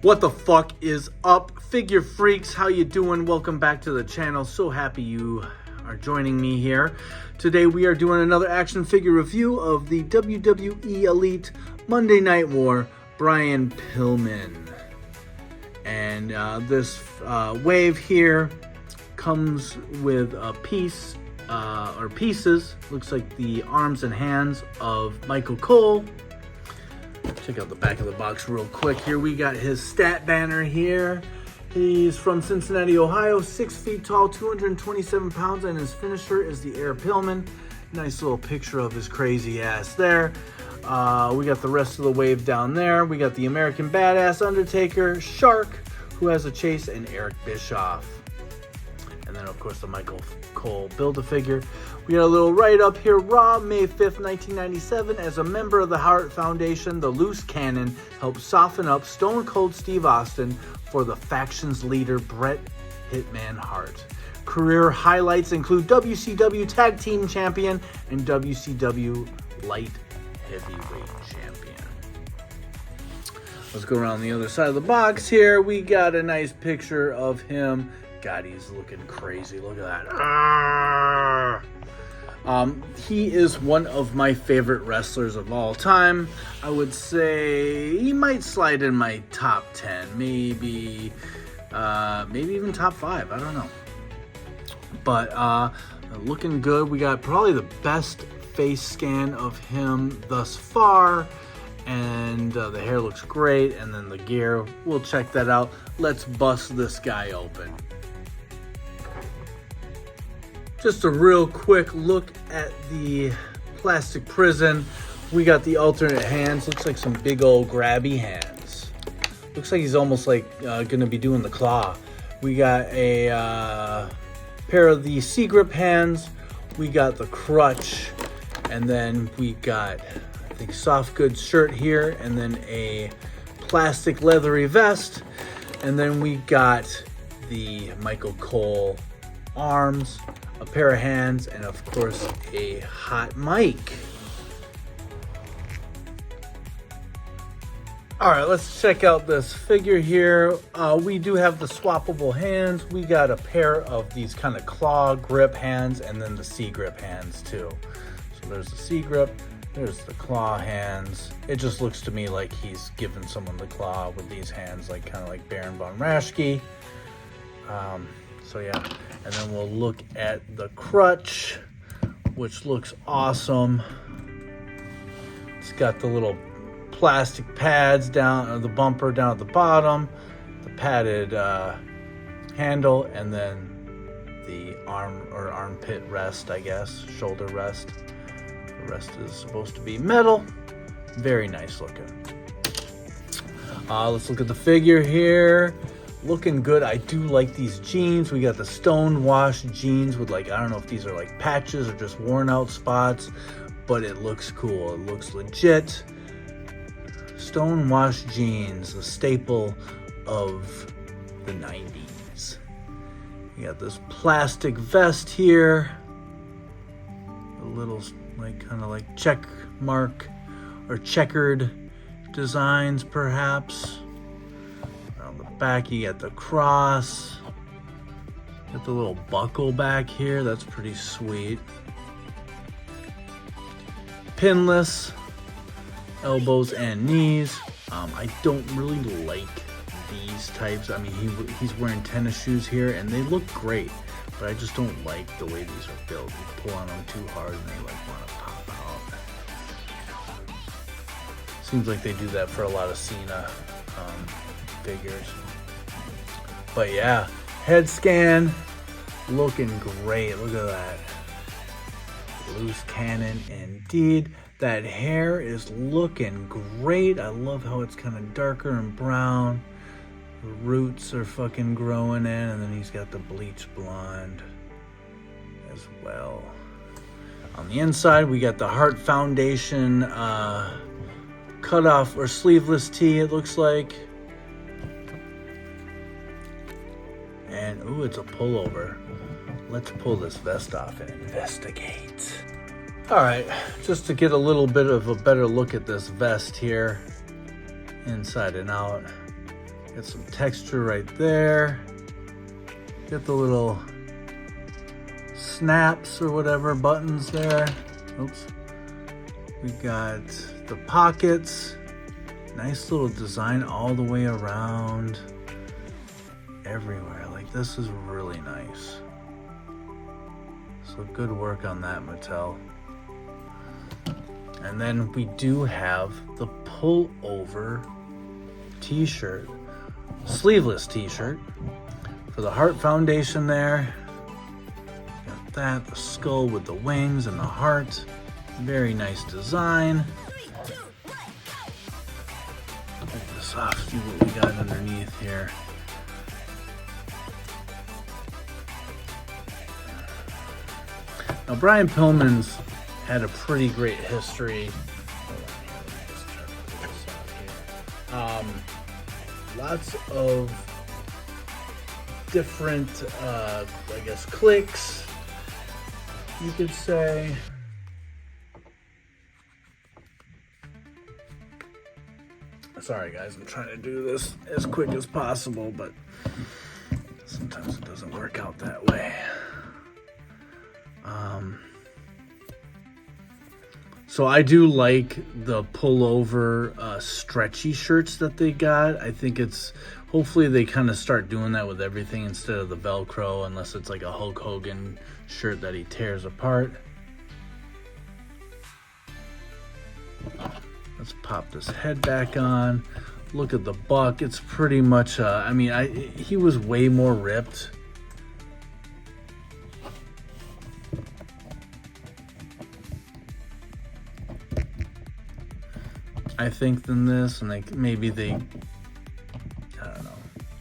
What the fuck is up, figure freaks? How you doing? Welcome back to the channel. So happy you are joining me here. Today we are doing another action figure review of the WWE Elite Monday Night War Brian Pillman. And this wave here comes with a piece or pieces. Looks like the arms and hands of Michael Cole. Check out the back of the box real quick. Here we got his stat banner here. He's from Cincinnati, Ohio, 6 feet tall, 227 pounds, and his finisher is the Air Pillman. Nice little picture of his crazy ass there. We got the rest of the wave down there. We got the American Badass, Undertaker, Shark, who has a chase, and Eric Bischoff. And then, of course, the Michael Cole Build-A-Figure. We got a little write-up here. Raw, May 5th, 1997. As a member of the Hart Foundation, the loose cannon helped soften up Stone Cold Steve Austin for the faction's leader, Bret Hitman Hart. Career highlights include WCW Tag Team Champion and WCW Light Heavyweight Champion. Let's go around the other side of the box here. We got a nice picture of him. God, he's looking crazy. Look at that. He is one of my favorite wrestlers of all time. I would say he might slide in my top 10, maybe even top 5. I don't know. But looking good. We got probably the best face scan of him thus far. And the hair looks great. And then the gear, we'll check that out. Let's bust this guy open. Just a real quick look at the plastic prison. We got the alternate hands. Looks like some big old grabby hands. Looks like he's almost like gonna be doing the claw. We got a pair of the C-grip hands. We got the crutch. And then we got, I think, soft goods shirt here. And then a plastic leathery vest. And then we got the Michael Cole arms, a pair of hands, and of course a hot mic. All right, let's check out this figure here. We do have the swappable hands. We got a pair of these kind of claw grip hands, and then the C grip hands too. So there's the C grip, there's the claw hands. It just looks to me like he's giving someone the claw with these hands, like kind of like Baron von Raschke. So yeah, and then we'll look at the crutch, which looks awesome. It's got the little plastic pads down, or the bumper down at the bottom, the padded handle, and then the arm or armpit rest, I guess, shoulder rest. The rest is supposed to be metal. Very nice looking. Let's look at the figure here. Looking good. I do like these jeans. We got the stone wash jeans with, like, I don't know if these are like patches or just worn out spots, but it looks cool. It looks legit. Stone wash jeans, a staple of the 90s. You got this plastic vest here. A little like kind of like check mark or checkered designs perhaps. Back you got the cross, got the little buckle back here, that's pretty sweet. Pinless elbows and knees. I don't really like these types. I mean, he's wearing tennis shoes here and they look great, but I just don't like the way these are built. You pull on them too hard and they like want to pop out. Seems like they do that for a lot of Cena figures. But yeah, head scan, looking great. Look at that. Loose cannon indeed. That hair is looking great. I love how it's kind of darker and brown. The roots are fucking growing in, and then he's got the bleach blonde as well. On the inside, we got the Hart Foundation cutoff or sleeveless tee, it looks like. And, ooh, it's a pullover. Let's pull this vest off and investigate. All right, just to get a little bit of a better look at this vest here, inside and out. Got some texture right there. Got the little snaps or whatever buttons there. Oops. We got the pockets. Nice little design all the way around. Everywhere. Like, this is really nice. So good work on that, Mattel. And then we do have the pullover t-shirt, sleeveless t-shirt for the Heart Foundation there. Got that, the skull with the wings and the heart. Very nice design. Take this off, see what we got underneath here. Now, Brian Pillman's had a pretty great history. Lots of different, I guess, cliques, you could say. Sorry, guys, I'm trying to do this as quick as possible, but sometimes it doesn't work out that way. So I do like the pullover stretchy shirts that they got. I think it's, hopefully they kind of start doing that with everything instead of the Velcro, unless it's like a Hulk Hogan shirt that he tears apart. Let's pop this head back on. Look at the buck. It's pretty much, I mean, he was way more ripped. I think than this, and maybe they, I don't know.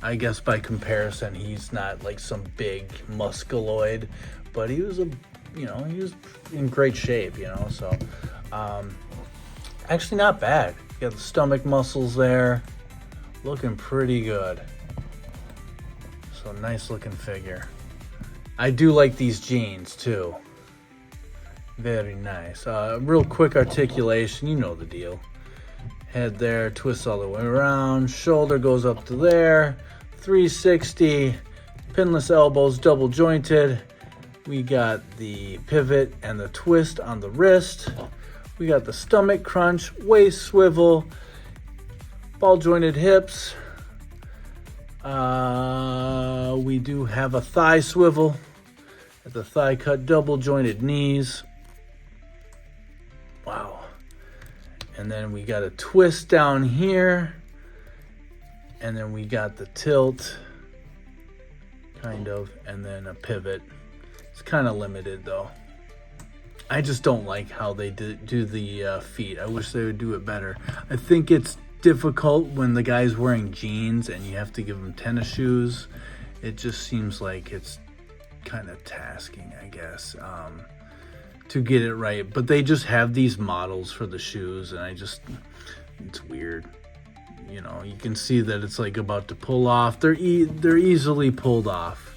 I guess by comparison, he's not like some big musculoid, but he was he was in great shape, so, actually not bad. You got the stomach muscles there, looking pretty good. So nice looking figure. I do like these jeans too. Very nice. Real quick articulation, you know the deal. Head there, twists all the way around, shoulder goes up to there, 360, pinless elbows, double jointed. We got the pivot and the twist on the wrist. We got the stomach crunch, waist swivel, ball jointed hips. We do have a thigh swivel at the thigh cut, double jointed knees. Wow. And then we got a twist down here. And then we got the tilt, kind of, and then a pivot. It's kind of limited though. I just don't like how they do the feet. I wish they would do it better. I think it's difficult when the guy's wearing jeans and you have to give him tennis shoes. It just seems like it's kind of tasking, I guess, to get it right. But they just have these models for the shoes, and it's weird. You can see that it's like about to pull off. They're easily pulled off,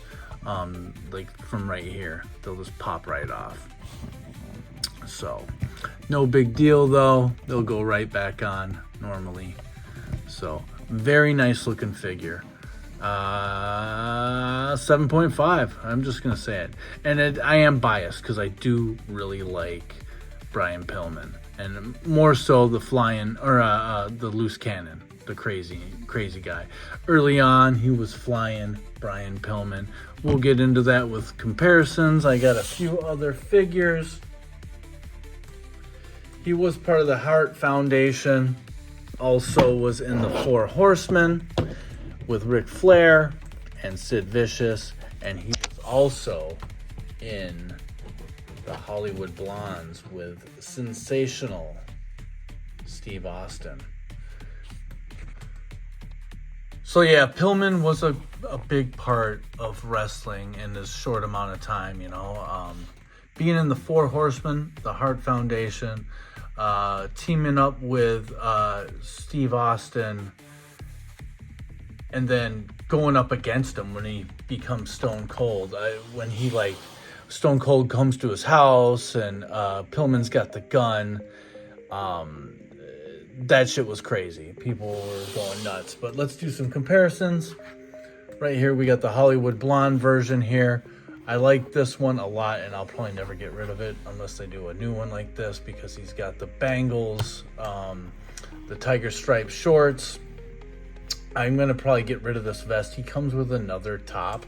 like from right here. They'll just pop right off. So no big deal though. They'll go right back on normally. So very nice looking figure. 7.5. I'm just gonna say it. And I am biased because I do really like Brian Pillman, and more so the flying or the loose cannon, the crazy guy. Early on, he was flying Brian Pillman. We'll get into that with comparisons. I got a few other figures. He was part of the Heart Foundation. Also was in the Four Horsemen with Ric Flair and Sid Vicious, and he was also in the Hollywood Blondes with sensational Steve Austin. So yeah, Pillman was a big part of wrestling in this short amount of time, being in the Four Horsemen, the Heart Foundation, teaming up with Steve Austin, and then going up against him when he becomes Stone Cold. When he Stone Cold comes to his house and Pillman's got the gun. that shit was crazy. People were going nuts. But let's do some comparisons. Right here, we got the Hollywood Blonde version here. I like this one a lot, and I'll probably never get rid of it unless they do a new one like this, because he's got the bangles, the tiger stripe shorts. I'm going to probably get rid of this vest. He comes with another top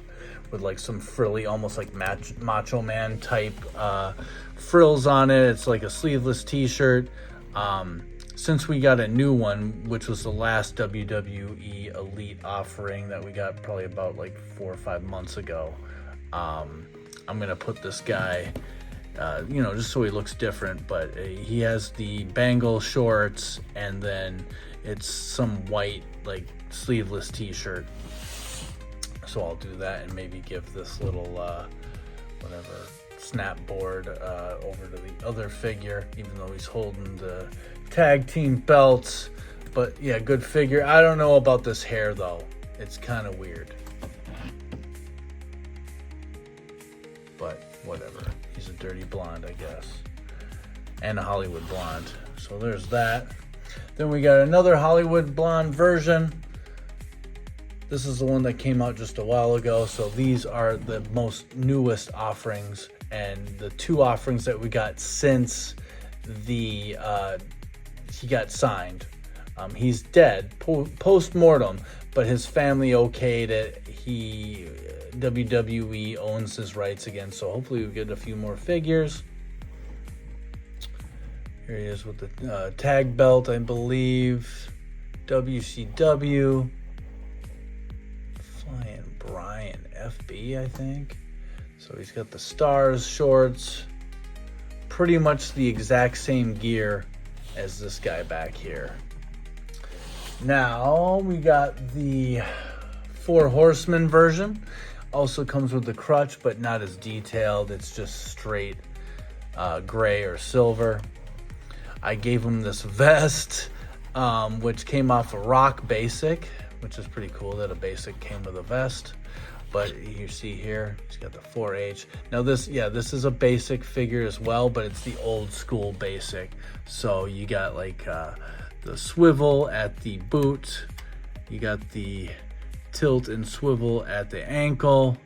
with like some frilly, almost like Macho Man type frills on it. It's like a sleeveless t-shirt. Since we got a new one, which was the last WWE Elite offering that we got probably about like 4 or 5 months ago, I'm going to put this guy, just so he looks different, but he has the bangle shorts, and then it's some white, like, sleeveless t-shirt. So I'll do that and maybe give this little, snap board over to the other figure, even though he's holding the tag team belts. But yeah, good figure. I don't know about this hair though. It's kind of weird. But whatever. He's a dirty blonde, I guess. And a Hollywood blonde. So there's that. Then we got another Hollywood blonde version. This is the one that came out just a while ago. So these are the most newest offerings, and the 2 offerings that we got since he got signed. He's dead post-mortem, but his family okayed it. WWE owns his rights again, so hopefully we get a few more figures. Here he is with the tag belt, I believe. WCW. Flying Brian FB, I think. So he's got the stars shorts. Pretty much the exact same gear as this guy back here. Now we got the 4 Horsemen version. Also comes with the crutch, but not as detailed. It's just straight gray or silver. I gave him this vest, which came off a Rock Basic, which is pretty cool that a basic came with a vest. But you see here, he's got the 4H. Now this is a basic figure as well, but it's the old school basic. So you got like the swivel at the boot. You got the tilt and swivel at the ankle.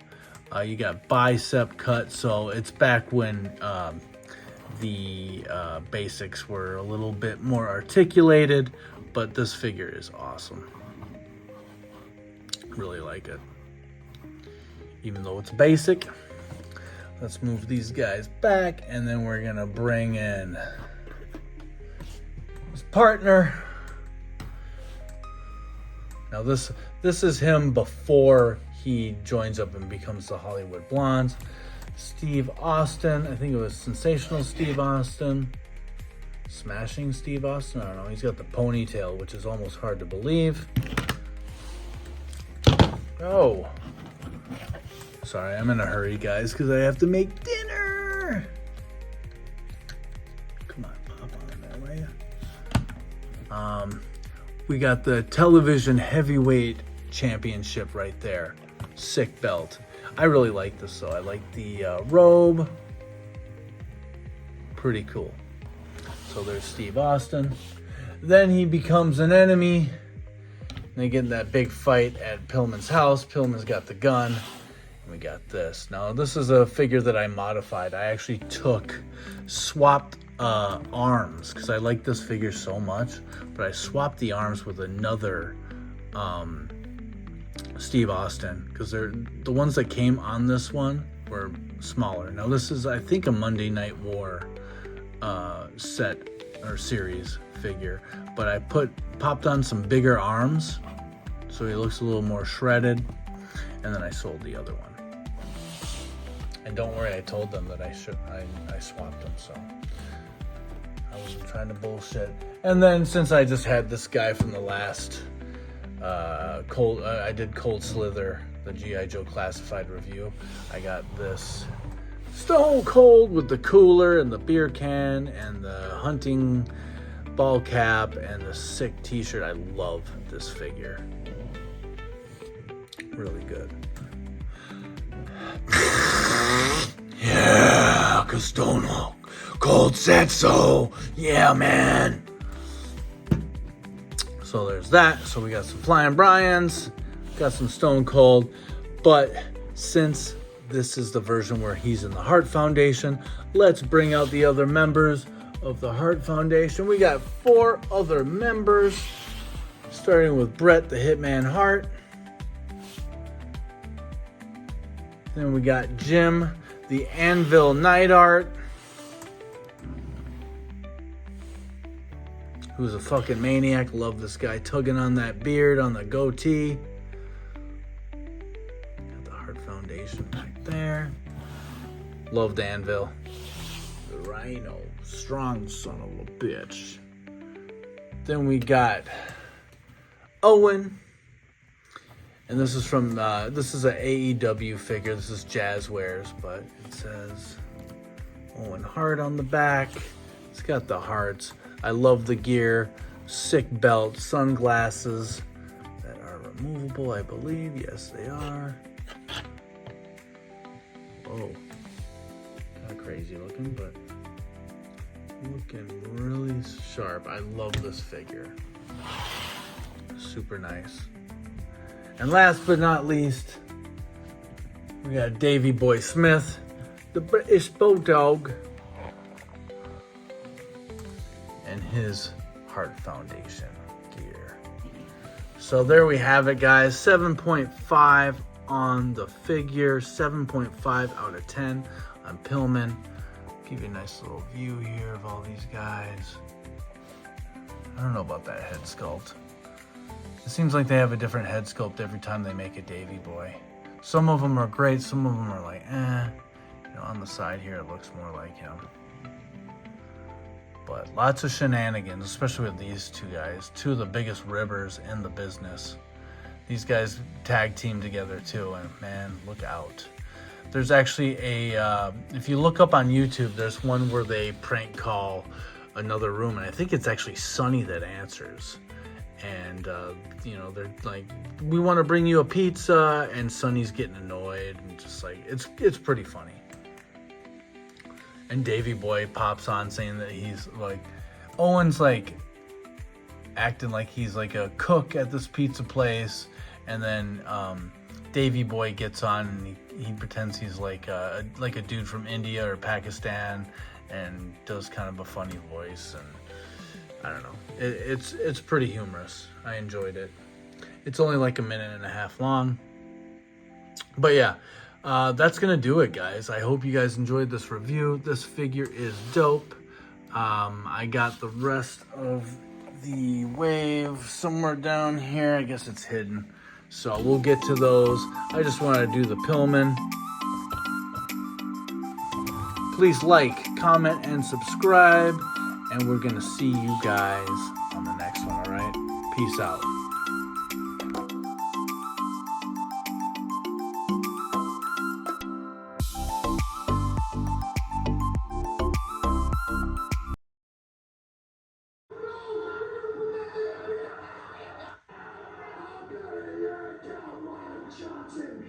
You got bicep cut. So it's back when the basics were a little bit more articulated, but this figure is awesome. Really like it. Even though it's basic. Let's move these guys back, and then we're gonna bring in his partner. Now this is him before he joins up and becomes the Hollywood Blondes. Steve Austin. I think it was Sensational Steve Austin. Smashing Steve Austin? I don't know. He's got the ponytail, which is almost hard to believe. Oh. Sorry, I'm in a hurry, guys, because I have to make dinner. Come on, pop on in there, will you? We got the television heavyweight championship right there. Sick belt. I really like this, though. I like the robe. Pretty cool. So there's Steve Austin. Then he becomes an enemy. They get in that big fight at PILLMAN's house. PILLMAN's got the gun. And we got this. Now, this is a figure that I modified. I actually swapped arms, because I like this figure so much. But I swapped the arms with another Steve Austin, because the ones that came on this one were smaller. Now, this is, I think, a Monday Night War set or series figure, but I popped on some bigger arms, so he looks a little more shredded, and then I sold the other one. And don't worry, I told them that I swapped them, so I wasn't trying to bullshit. And then since I just had this guy from the last I did Cold Slither, the G.I. Joe Classified review, I got this Stone Cold with the cooler and the beer can and the hunting ball cap and the sick t-shirt. I love this figure. Really good. Yeah, cause Stone Cold said so. Yeah, man. So there's that. So we got some Flying Brians, got some Stone Cold. But since this is the version where he's in the Heart Foundation, let's bring out the other members of the Heart Foundation. We got 4 other members, starting with Bret the Hitman Hart. Then we got Jim the Anvil Neidhart, who's a fucking maniac. Love this guy tugging on that beard, on the goatee. Got the Heart Foundation back there. Loved Anvil. The Rhino. Strong son of a bitch. Then we got Owen. And this is from, this is an AEW figure. This is Jazzwares, but it says Owen Hart on the back. It's got the hearts. I love the gear. Sick belt, sunglasses that are removable, I believe. Yes, they are. Whoa. Kind of crazy looking, but looking really sharp. I love this figure. Super nice. And last but not least, we got Davey Boy Smith, the British Bulldog, and his Heart Foundation gear. So there we have it, guys. 7.5 on the figure, 7.5 out of 10 on Pillman. Give you a nice little view here of all these guys. I don't know about that head sculpt. It seems like they have a different head sculpt every time they make a Davey Boy. Some of them are great, some of them are like, eh. You know, on the side here, it looks more like him. But lots of shenanigans, especially with these 2 guys. 2 of the biggest ribbers in the business. These guys tag team together too, and man, look out. There's actually a, if you look up on YouTube, there's one where they prank call another room, and I think it's actually Sonny that answers. And, you know, they're like, we want to bring you a pizza, and Sonny's getting annoyed, and just like, it's pretty funny. And Davey Boy pops on saying that he's like, Owen's like acting like he's like a cook at this pizza place, and then Davey Boy gets on and he pretends he's like a dude from India or Pakistan, and does kind of a funny voice, and I don't know. It's pretty humorous. I enjoyed it. It's only like 1.5 minutes long. But yeah, that's going to do it, guys. I hope you guys enjoyed this review. This figure is dope. I got the rest of the wave somewhere down here. I guess it's hidden. So we'll get to those. I just wanted to do the Pillman. Please like, comment, and subscribe. And we're going to see you guys on the next one, all right? Peace out. Johnson.